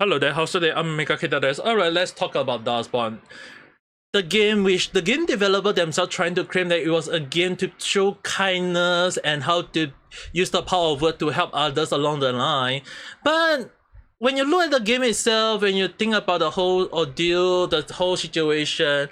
Hello there, how's today? I'm Ame Gakita. Alright, let's talk about Dustborn. The game which the game developer themselves trying to claim that it was a game to show kindness and how to use the power of word to help others along the line. But when you look at the game itself, when you think about the whole ordeal, the whole situation,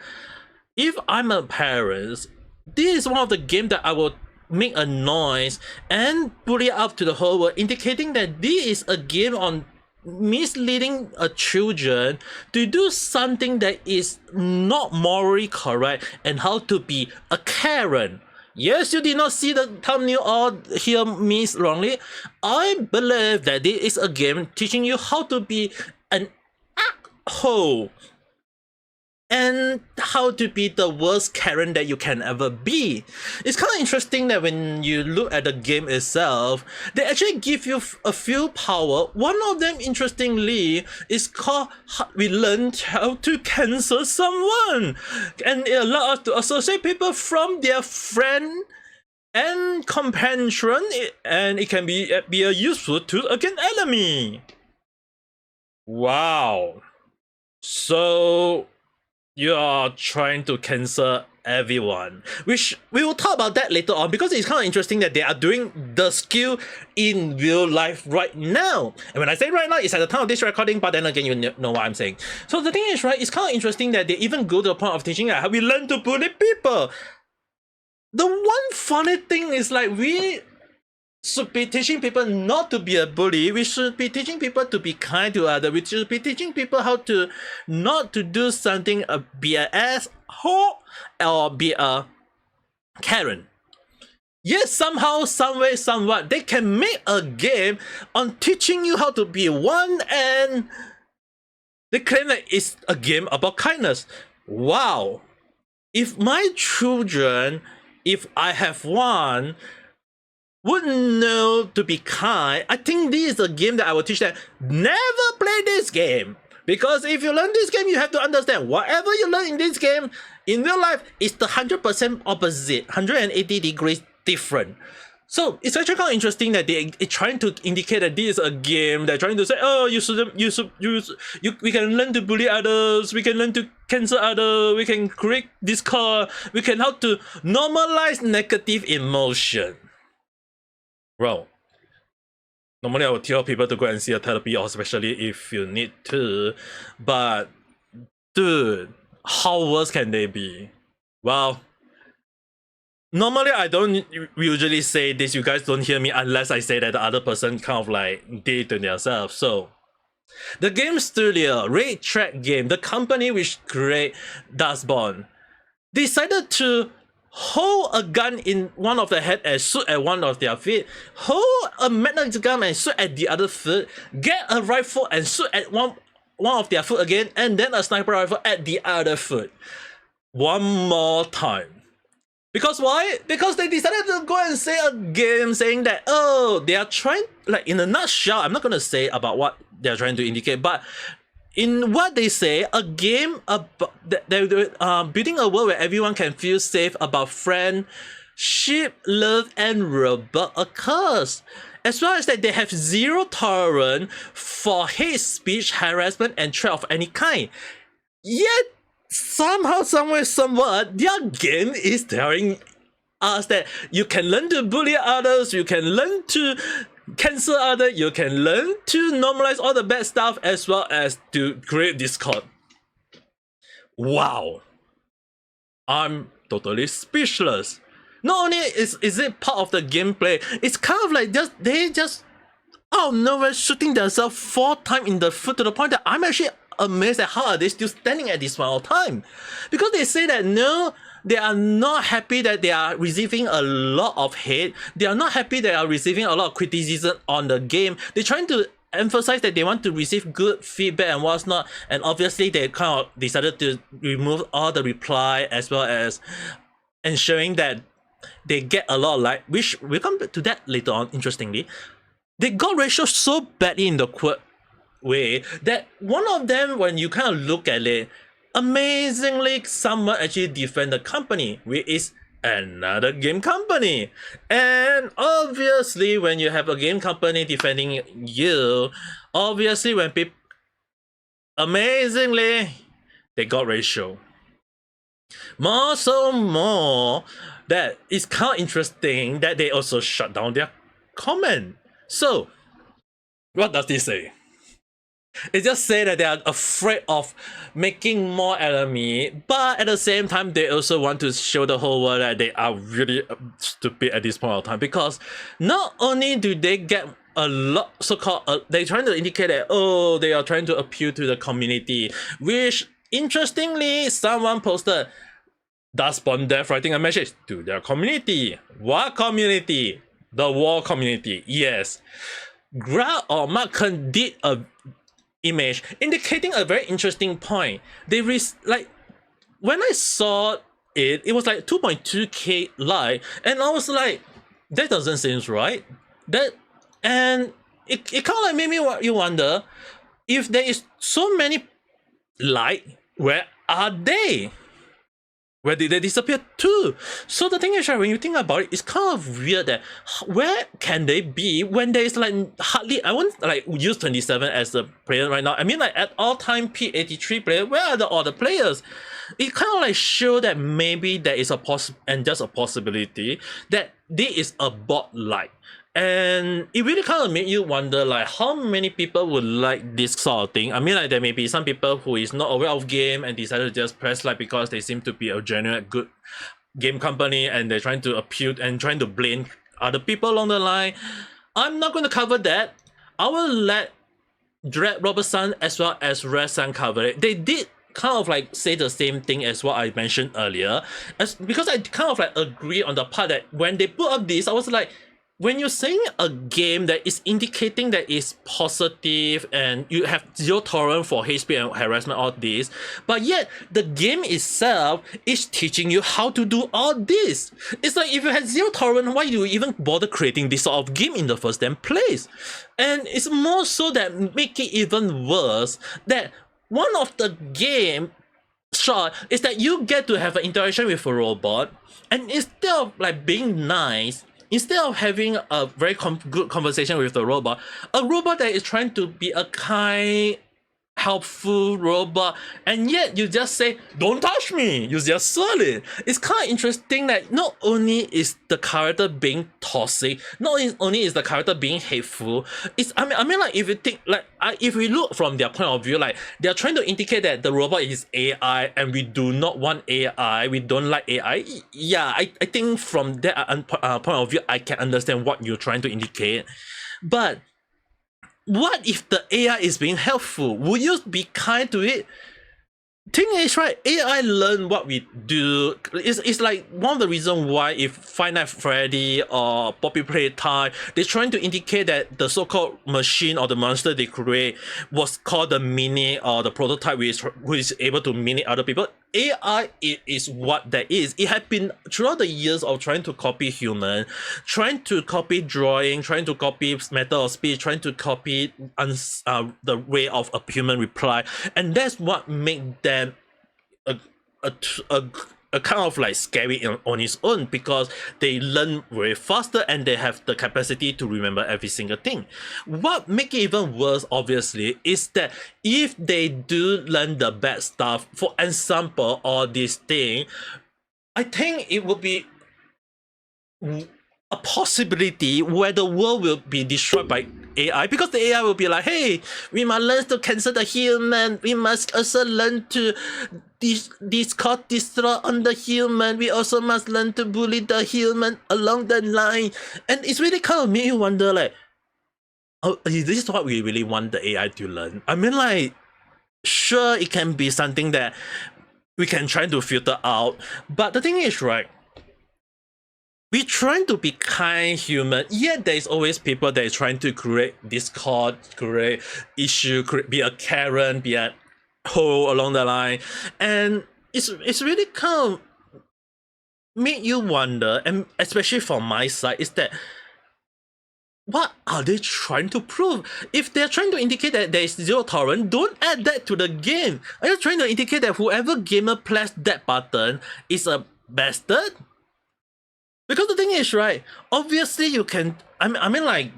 if I'm a parent, this is one of the games that I will make a noise and put it up to the whole world, indicating that this is a game on misleading a children to do something that is not morally correct and how to be a Karen. Yes, you did not see the thumbnail or hear me wrongly. I believe that this is a game teaching you how to be an asshole and how to be the worst Karen that you can ever be. It's kind of interesting that when you look at the game itself, they actually give you a few power. One of them, interestingly, is called we learned how to cancel someone, and it allows us to associate people from their friend and companion, and it can be a useful tool against enemy. Wow. So you are trying to cancel everyone, which we will talk about that later on, because it's kind of interesting that they are doing the skill in real life right now. And when I say right now, it's at the time of this recording, but then again, you know what I'm saying. So the thing is, right, it's kind of interesting that they even go to the point of teaching how we learn to bully people. The one funny thing is, like, we should be teaching people not to be a bully. We should be teaching people to be kind to others. We should be teaching people how to not to do something, be an asshole or be a Karen. Yes, somehow, someway, somewhat, they can make a game on teaching you how to be one, and they claim that it's a game about kindness. Wow. If my children, if I have one, wouldn't know to be kind, I think this is a game that I will teach them. Never play this game. Because if you learn this game, you have to understand whatever you learn in this game, in real life, is the 100% opposite, 180 degrees different. So it's actually kind of interesting that they're trying to indicate that this is a game. They're trying to say, oh, we can learn to bully others, we can learn to cancel others, we can create discord, we can help to normalize negative emotion. Bro, normally I would tell people to go and see a therapy, or especially if you need to, but dude, how worse can they be? Well, normally I don't usually say this, you guys don't hear me unless I say that the other person kind of like did it to themselves. So the game studio, Ray Track Game, the company which create Dustborn, decided to hold a gun in one of the head and shoot at one of their feet, hold a magnetic gun and shoot at the other foot, get a rifle and shoot at one of their foot again, and then a sniper rifle at the other foot. One more time. Because why? Because they decided to go and say a game saying that, oh, they are trying, like, in a nutshell, I'm not going to say about what they're trying to indicate, but in what they say, a game about they're building a world where everyone can feel safe about friendship, love, and robot occurs. As well as that they have zero tolerance for hate speech, harassment, and threat of any kind. Yet, somehow, somewhere, somewhat, their game is telling us that you can learn to bully others, you can learn to cancel others, you can learn to normalize all the bad stuff, as well as to create discord. Wow. I'm totally speechless. Not only is it part of the gameplay, it's kind of like they just out of nowhere shooting themselves 4 times in the foot, to the point that I'm actually amazed at how are they still standing at this point of time. Because they say that no, they are not happy that they are receiving a lot of hate. They are not happy they are receiving a lot of criticism on the game. They're trying to emphasize that they want to receive good feedback and what's not. And obviously they kind of decided to remove all the reply, as well as ensuring that they get a lot of like, which we'll come back to that later on, interestingly. They got ratio so badly in the quote way that one of them, when you kind of look at it, amazingly, someone actually defend the company, which is another game company. And obviously, when you have a game company defending you, obviously when people amazingly, they got ratio. More that it's kind of interesting that they also shut down their comment. So, what does this say? It just say that they are afraid of making more enemy, but at the same time, they also want to show the whole world that they are really stupid at this point of time, because not only do they get a lot so-called, they're trying to indicate that, oh, they are trying to appeal to the community, which interestingly, someone posted Dustborn dev writing a message to their community. What community? The war community. Yes. Gra or Marken did a image indicating a very interesting point. They like when I saw it, it was like 2.2k like, and I was like, that doesn't seem right. That and it kind of like made me you wonder if there is so many like, where are they? Where did they disappear to? So the thing is, right, when you think about it, it's kind of weird that where can they be when there is like hardly, I won't like use 27 as a player right now. I mean, like at all time P83 player, where are all the players? It kind of like show that maybe there is a just a possibility that this is a bot like. And it really kind of made you wonder like how many people would like this sort of thing. I mean, like there may be some people who is not aware of game and decided to just press like because they seem to be a genuine good game company and they're trying to appeal and trying to blame other people along the line. I'm not going to cover that. I will let DreadRoberts as well as Rev cover it. They did kind of like say the same thing as what I mentioned earlier, because I kind of like agree on the part that when they put up this, I was like, when you're saying a game that is indicating that it's positive and you have zero tolerance for hate speech and harassment, all this, but yet the game itself is teaching you how to do all this. It's like if you had zero tolerance, why do you even bother creating this sort of game in the first damn place? And it's more so that make it even worse that one of the game shot is that you get to have an interaction with a robot, and instead of like being nice, instead of having a very good conversation with the robot, a robot that is trying to be a kind, helpful robot, and yet you just say, don't touch me, you just saw it. It's kind of interesting that not only is the character being toxic, not only is the character being hateful, it's I mean like if you think like if we look from their point of view, like they're trying to indicate that the robot is AI and we do not want AI, we don't like AI. Yeah, I think from that point of view, I can understand what you're trying to indicate. But what if the AI is being helpful? Would you be kind to it? Thing is, right, AI learn what we do. It's like one of the reasons why if Five Nights at Freddy or Poppy Playtime, they're trying to indicate that the so-called machine or the monster they create was called the mini or the prototype who is able to mimic other people. AI is what that is. It had been throughout the years of trying to copy human, trying to copy drawing, trying to copy matter of speech, trying to copy the way of a human reply, and that's what made them a kind of like scary on its own, because they learn very faster and they have the capacity to remember every single thing. What makes it even worse, obviously, is that if they do learn the bad stuff, for example, all this thing, I think it would be a possibility where the world will be destroyed by AI, because the AI will be like, hey, we must learn to cancel the human, we must also learn to destroy on the human, we also must learn to bully the human along the line. And it's really kind of made you wonder like, oh, is this what we really want the AI to learn? I mean, like, sure, it can be something that we can try to filter out, but the thing is, right, we're trying to be kind human, yet there's always people that is trying to create discord, create issue, be a Karen, be a hoe along the line. And it's really kind of make you wonder, and especially from my side, is that what are they trying to prove? If they're trying to indicate that there is zero tolerance, don't add that to the game. Are you trying to indicate that whoever gamer press that button is a bastard? Because the thing is, right, obviously you can I mean like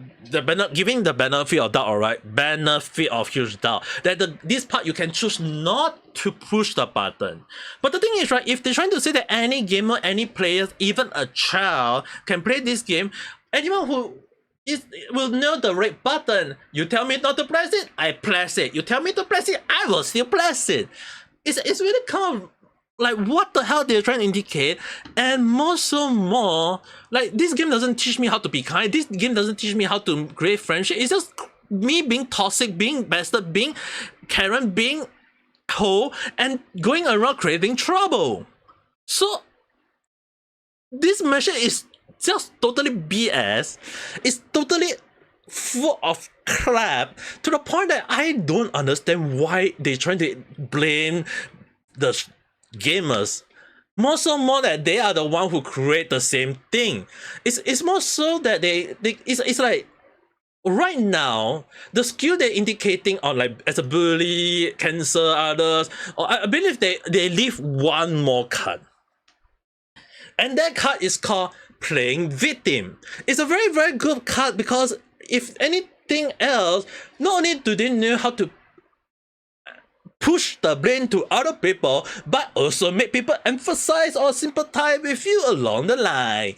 giving the benefit of doubt, alright, benefit of huge doubt that this part you can choose not to push the button. But the thing is, right, if they're trying to say that any gamer, any player, even a child can play this game, anyone who will know the right button. You tell me not to press it, I press it. You tell me to press it, I will still press it. It's really kind of like what the hell they're trying to indicate, and more like this game doesn't teach me how to be kind. This game doesn't teach me how to create friendship. It's just me being toxic, being bastard, being Karen, being hoe, and going around creating trouble. So this mission is just totally BS. It's totally full of crap to the point that I don't understand why they're trying to blame the gamers. More that they are the one who create the same thing. It's more so that it's like right now the skill they're indicating on, like, as a bully, cancel others, or I believe they leave one more card. And that card is called Playing Victim. It's a very, very good card because if anything else, not only do they know how to push the blame to other people, but also make people emphasize or sympathize with you along the line.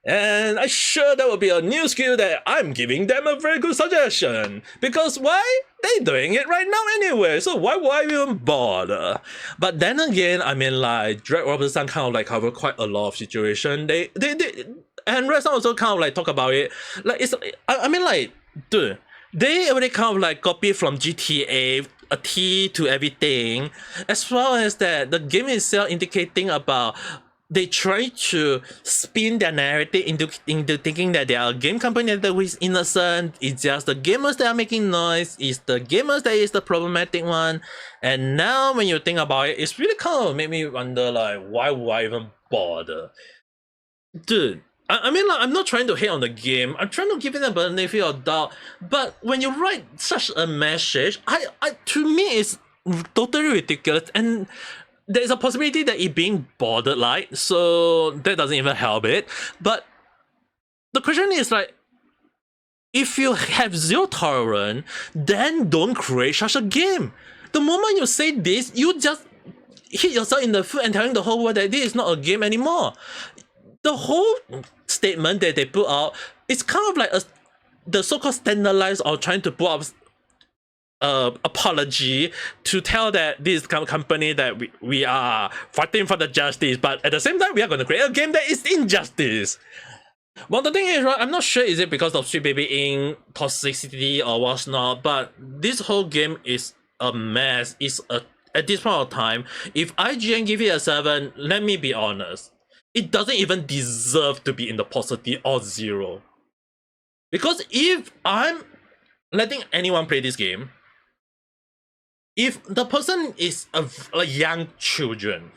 And I'm sure that will be a new skill that I'm giving them a very good suggestion. Because why? They're doing it right now anyway, so why would I even bother? But then again, I mean, like, DreadRoberts kind of like cover quite a lot of situation. They and Red also kind of like talk about it. Like, it's, I mean, like, dude, they already kind of like copy from GTA, a T to everything, as well as that the game itself indicating about they try to spin their narrative into thinking that they are a game company that is innocent. It's just the gamers that are making noise. It's the gamers that is the problematic one. And now when you think about it, it's really kind of made me wonder, like, why would I even bother? Dude, I mean, like, I'm not trying to hate on the game. I'm trying to give it a benefit of doubt. But when you write such a message, to me, it's totally ridiculous. And there's a possibility that it being borderline, so that doesn't even help it. But the question is, like, if you have zero tolerance, then don't create such a game. The moment you say this, you just hit yourself in the foot and telling the whole world that this is not a game anymore. The whole statement that they put out is kind of like the so-called standardized or trying to put up apology to tell that this company that we are fighting for the justice, but at the same time we are going to create a game that is injustice. Well, the thing is, right, I'm not sure is it because of Sweet Baby Inc. toxicity or what's not, but this whole game is a mess. It's at this point of time, if IGN give it a 7, let me be honest, it doesn't even deserve to be in the positive or 0. Because if I'm letting anyone play this game, if the person is a young children,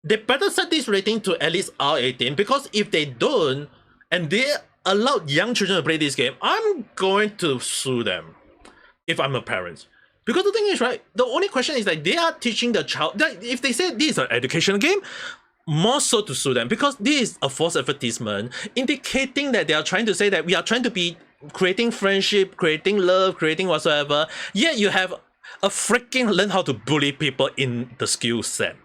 they better set this rating to at least R18, because if they don't, and they allow young children to play this game, I'm going to sue them if I'm a parent. Because the thing is, right, the only question is that they are teaching the child, that if they say this is an educational game, more so to sue them, because this is a false advertisement indicating that they are trying to say that we are trying to be creating friendship, creating love, creating whatsoever, yet you have a freaking learn how to bully people in the skill set.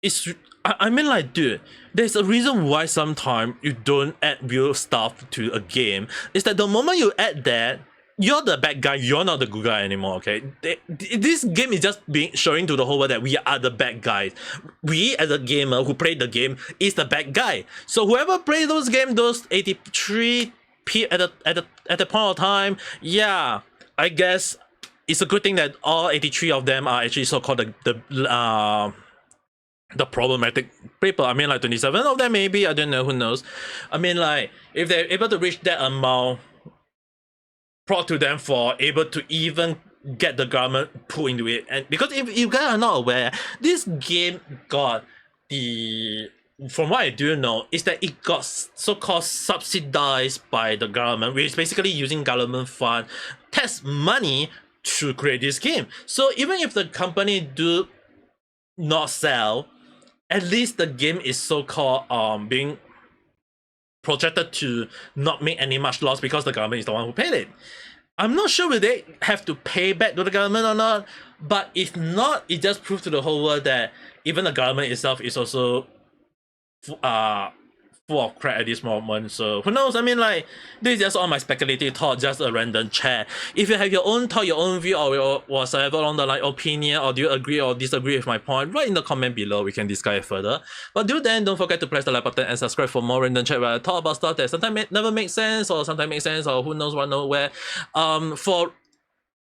It's, I mean, like, dude, there's a reason why sometimes you don't add real stuff to a game. It's that the moment you add that, you're the bad guy, you're not the good guy anymore, okay? This game is just showing to the whole world that we are the bad guys. We, as a gamer who played the game, is the bad guy. So whoever played those games, those 83 at the point of time, yeah, I guess it's a good thing that all 83 of them are actually so-called the problematic people. I mean, like 27 of them maybe, I don't know, who knows. I mean, like, if they're able to reach that amount, proud to them for able to even get the government pulled into it. And because if you guys are not aware, this game got the, from what I do know, is that it got so-called subsidized by the government, which is basically using government fund, tax money to create this game. So even if the company do not sell, at least the game is so-called being projected to not make any much loss because the government is the one who paid it. I'm not sure whether they have to pay back to the government or not, but if not, it just proves to the whole world that even the government itself is also full of crap at this moment. So who knows? I mean, like, this is just all my speculative thought, just a random chat. If you have your own thought, your own view, or whatsoever along the line, opinion, or do you agree or disagree with my point, write in the comment below. We can discuss it further. But till then, don't forget to press the like button and subscribe for more random chat where I talk about stuff that sometimes never make sense, or sometimes make sense, or who knows what, nowhere. For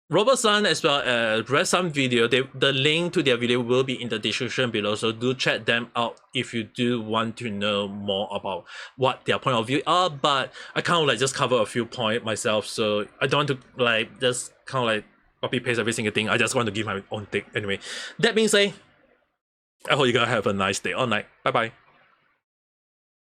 Robertson as well as Rev Say video, the link to their video will be in the description below, so do check them out if you do want to know more about what their point of view are. But I kind of like just cover a few points myself, so I don't want to like just kind of like copy paste every single thing. I just want to give my own take. Anyway, that being said, I hope you guys have a nice day or night. Bye bye.